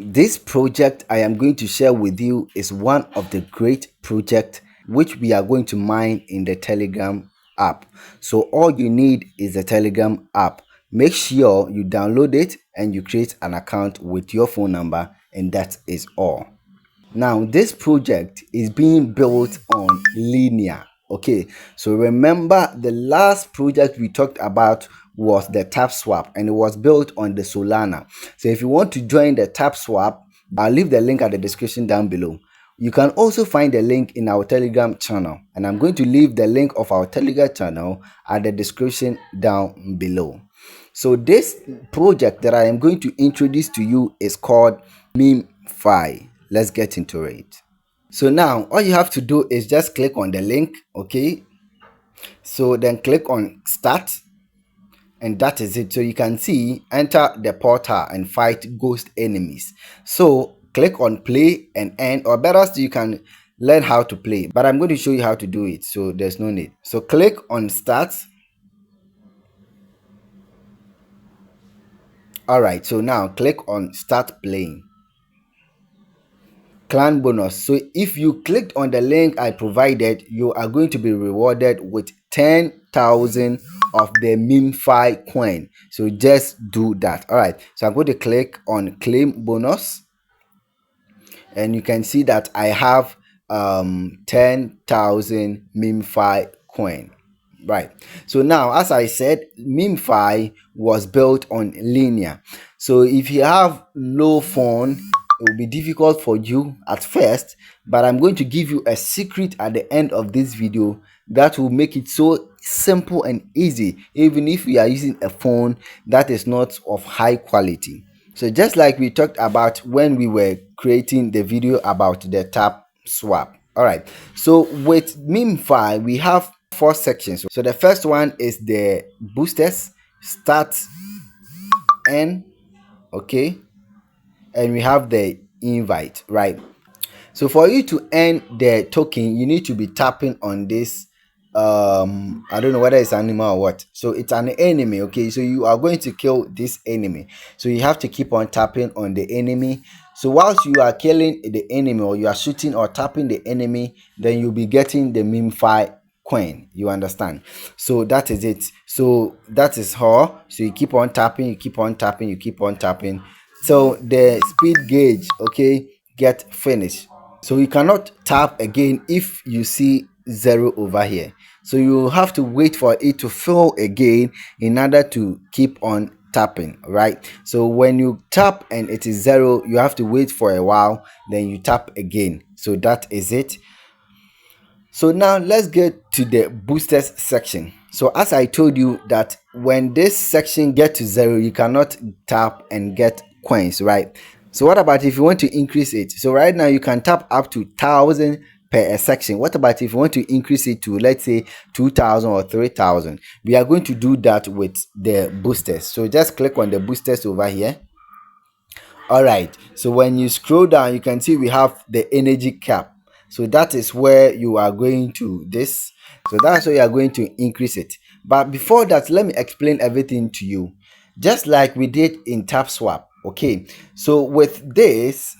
This project I am going to share with you is one of the great projects which we are going to mine in the Telegram app. So all you need is the Telegram app. Make sure you download it and you create an account with your phone number, and that is all. Now, this project is being built on linear. Okay, so remember the last project we talked about was the tap swap, and it was built on the Solana. So if you want to join the tap swap, I'll leave the link at the description down below. You can also find the link in our Telegram channel, and I'm going to leave the link of our Telegram channel at the description down below. So this project that I am going to introduce to you is called Memefi. Let's get into it. So now all you have to do is just click on the link, okay? So then click on start, and that is it. So you can see enter the portal and fight ghost enemies. So click on play and end, or better still, you can learn how to play, but I'm going to show you how to do it, so there's no need. So click on start. All right, so now click on start playing. Clan bonus. So if you clicked on the link I provided, you are going to be rewarded with 10,000 of the Memefi coin. So just do that. All right, so I'm going to click on claim bonus, and you can see that I have 10,000 Memefi coin. Right, so now as I said, Memefi was built on linear. So if you have low phone, it will be difficult for you at first, but I'm going to give you a secret at the end of this video that will make it so simple and easy, even if you are using a phone that is not of high quality. So just like we talked about when we were creating the video about the tap swap. All right, so with Memefi we have four sections. So the first one is the boosters, start, end, okay, and we have the invite, right? So for you to earn the token, you need to be tapping on this. I don't know whether it's animal or what. So it's an enemy, okay? So you are going to kill this enemy. So you have to keep on tapping on the enemy. So whilst you are killing the enemy, or you are shooting or tapping the enemy, then you'll be getting the Memefi coin. You understand? So that is it. So that is how. So you keep on tapping, you keep on tapping, you keep on tapping. So the speed gauge, okay, get finished. So you cannot tap again if you see 0 over here. So you have to wait for it to fill again in order to keep on tapping, right? So when you tap and it is 0, you have to wait for a while, then you tap again. So that is it. So now let's get to the boosters section. So as I told you that when this section get to 0, you cannot tap and get coins, right? So what about if you want to increase it? So right now you can tap up to 1,000 per section. What about if you want to increase it to, let's say, 2,000 or 3,000? We are going to do that with the boosters. So just click on the boosters over here. All right, so when you scroll down, you can see we have the energy cap. So that is where you are going to this. So that's where you are going to increase it. But before that, let me explain everything to you, just like we did in tap swap. Okay, so with this,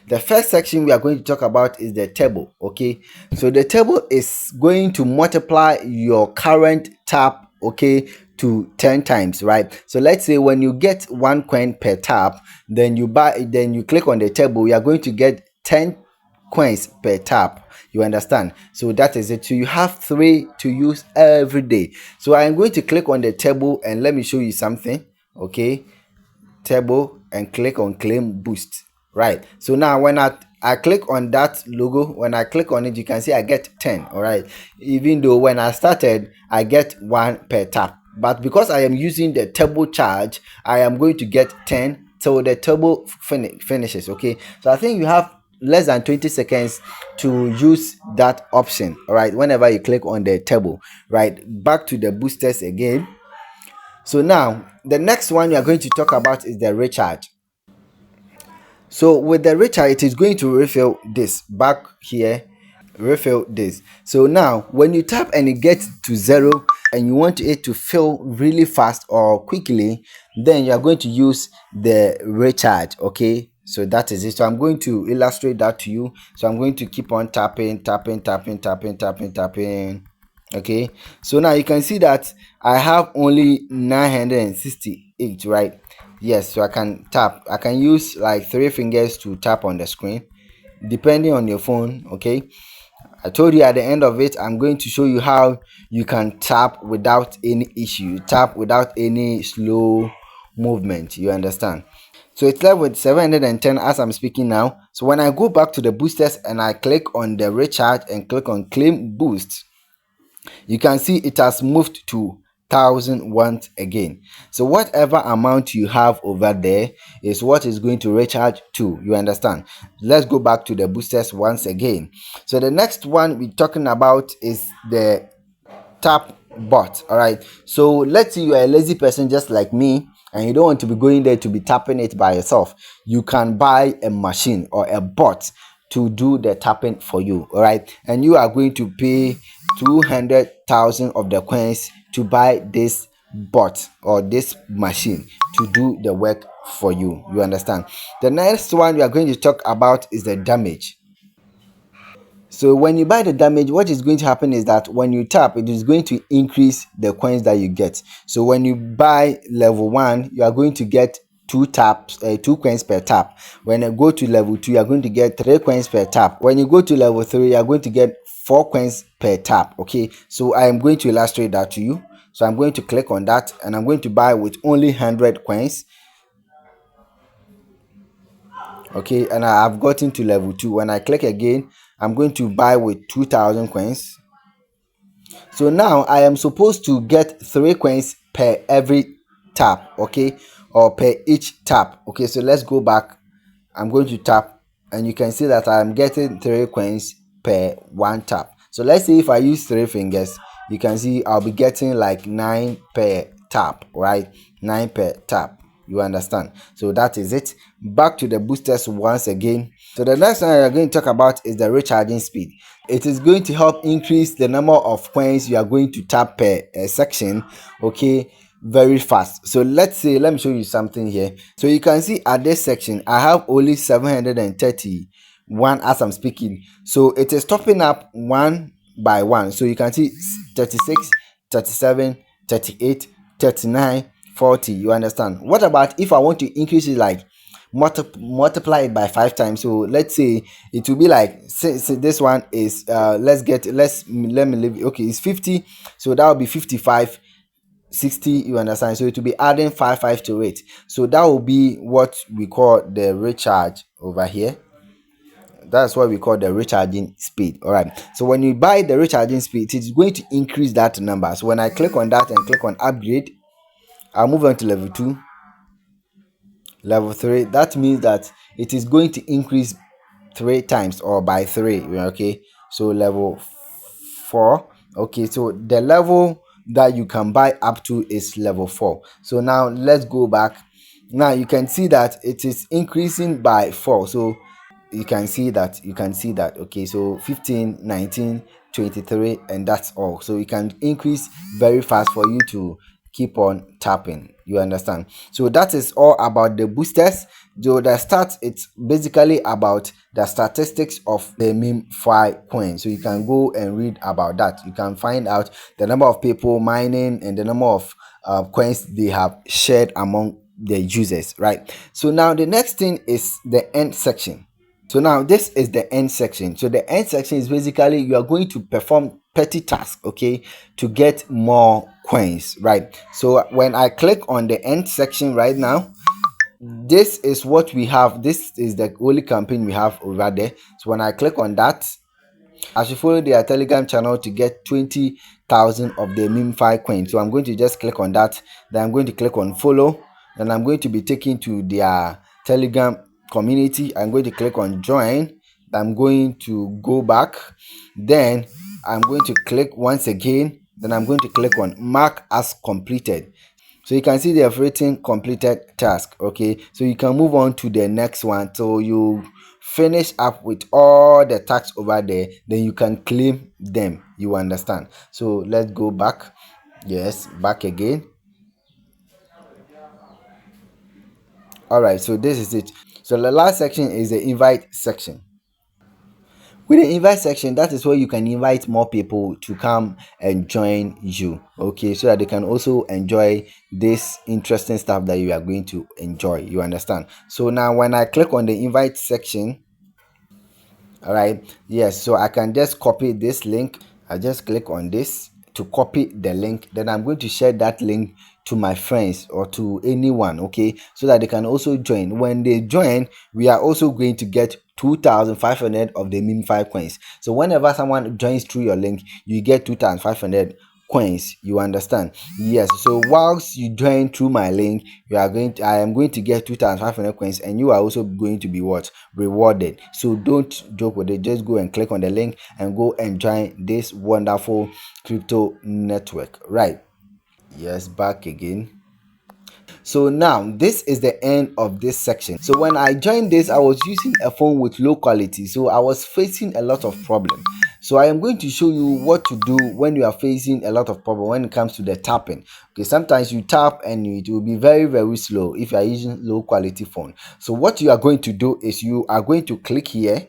the first section we are going to talk about is the table. Okay, so the table is going to multiply your current tap, okay, to 10 times, right? So let's say when you get 1 coin per tap, then you click on the table, you are going to get 10 coins per tap. You understand? So that is it. So you have 3 to use every day. So I am going to click on the table and let me show you something. Okay, table, and click on claim boost. Right, so now when I click on that logo, when I click on it, you can see I get 10. All right, even though when I started I get 1 per tap, but because I am using the turbo charge, I am going to get 10 till the turbo finishes. Okay, so I think you have less than 20 seconds to use that option. All right, whenever you click on the turbo. Right, back to the boosters again. So now the next one we are going to talk about is the recharge. So with the recharge, it is going to refill this back here, refill this. So now when you tap and it gets to 0 and you want it to fill really fast or quickly, then you are going to use the recharge. Okay, So that is it. So I'm going to illustrate that to you. So I'm going to keep on tapping, tapping, tapping, tapping, tapping, tapping. Okay. So now you can see that I have only 968, right? Yes. So I can tap. I can use like three fingers to tap on the screen, depending on your phone. Okay. I told you at the end of it, I'm going to show you how you can tap without any issue, tap without any slow movement. You understand? So it's left with 710 as I'm speaking now. So when I go back to the boosters and I click on the recharge and click on claim boost, you can see it has moved to 1000 once again. So whatever amount you have over there is what is going to recharge to. You understand? Let's go back to the boosters once again. So the next one we're talking about is the tap bot. All right, so let's say you are a lazy person just like me and you don't want to be going there to be tapping it by yourself. You can buy a machine or a bot to do the tapping for you. All right, and you are going to pay 200,000 of the coins to buy this bot or this machine to do the work for you. You understand? The next one we are going to talk about is the damage. So when you buy the damage, what is going to happen is that when you tap, it is going to increase the coins that you get. So when you buy level 1, you are going to get 2 coins per tap. When you go to level 2, you are going to get 3 coins per tap. When you go to level 3, you are going to get 4 coins per tap. Okay, so I am going to illustrate that to you. So I'm going to click on that and I'm going to buy with only 100 coins. Okay, and I've gotten to level 2. When I click again, I'm going to buy with 2000 coins. So now I am supposed to get 3 coins per every tap, okay, or per each tap. Okay, so let's go back. I'm going to tap and you can see that I'm getting 3 coins per one tap. So let's say if I use 3 fingers, you can see I'll be getting like 9 per tap, right? 9 per tap. You understand? So that is it. Back to the boosters once again. So the next one we are going to talk about is the recharging speed. It is going to help increase the number of coins you are going to tap per section, okay, very fast. So let's say, let me show you something here. So you can see at this section I have only 731 as I'm speaking. So it is topping up one by one. So you can see 36, 37, 38, 39, 40. You understand? What about if I want to increase it, like multiply it by 5 times? So let's say it will be like, since this one is let me leave, okay, it's 50, so that will be 55, 60. You understand? So it will be adding 5 to it. So that will be what we call the recharge over here. That's what we call the recharging speed. All right, so when you buy the recharging speed, it's going to increase that number. So when I click on that and click on upgrade, I'll move on to level 2, level 3. That means that it is going to increase 3 times or by 3. Okay, so level 4. Okay, so the level that you can buy up to is level 4. So now let's go back. Now you can see that it is increasing by 4. So you can see that. Okay, so 15, 19, 23, and that's all. So you can increase very fast for you to keep on tapping. You understand? So that is all about the boosters. So the stats, it's basically about the statistics of the Memefi coin. So you can go and read about that. You can find out the number of people mining and the number of coins they have shared among the users, right? So now the next thing is the end section. So now this is the end section. So the end section is basically you are going to perform petty tasks, okay, to get more coins, right? So when I click on the end section right now, this is what we have. This is the only campaign we have over there. So when I click on that, I should follow their Telegram channel to get 20,000 of the Memefi coins. So I'm going to just click on that. Then I'm going to click on follow. Then I'm going to be taken to their Telegram community. I'm going to click on join. I'm going to go back. Then I'm going to click once again. Then I'm going to click on mark as completed. So you can see they have written completed task. Okay, so you can move on to the next one. So you finish up with all the tasks over there, then you can claim them. You understand? So let's go back. Yes, back again. All right, so this is it. So the last section is the invite section. With the invite section, that is where you can invite more people to come and join you, okay, so that they can also enjoy this interesting stuff that you are going to enjoy. You understand? So now when I click on the invite section, all right, yes, so I can just copy this link. I just click on this to copy the link, then I'm going to share that link to my friends or to anyone, okay, so that they can also join. When they join, we are also going to get 2,500 of the Memefi coins. So whenever someone joins through your link, you get 2,500 coins. You understand? Yes. So whilst you join through my link, I am going to get 2,500 coins, and you are also going to be what? Rewarded. So don't joke with it. Just go and click on the link and go and join this wonderful crypto network. Right. Yes, back again. So now this is the end of this section. So when I joined this, I was using a phone with low quality, so I was facing a lot of problem. So I am going to show you what to do when you are facing a lot of problem when it comes to the tapping. Okay, sometimes you tap and it will be very slow if you are using low quality phone. So what you are going to do is you are going to click here.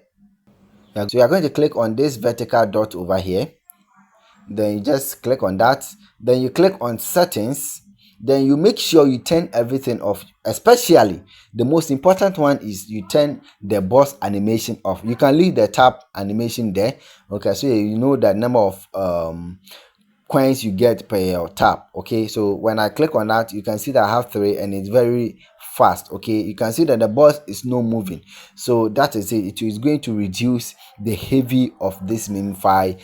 So you are going to click on this vertical dot over here, then you just click on that, then you click on settings, then you make sure you turn everything off, especially the most important one is you turn the boss animation off. You can leave the tap animation there, okay, so you know the number of coins you get per your tap. Okay, so when I click on that, you can see that I have three and it's very fast. Okay, you can see that the boss is not moving, so that is it. It is going to reduce the heavy of this Memefi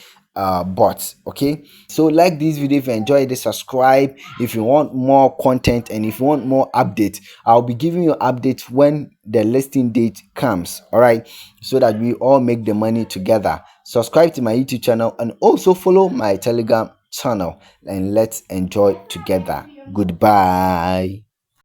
bots. Okay, so like this video if you enjoy this, subscribe if you want more content, and if you want more updates, I'll be giving you updates when the listing date comes. All right, so that we all make the money together. Subscribe to my YouTube channel and also follow my Telegram channel, and let's enjoy together. Goodbye.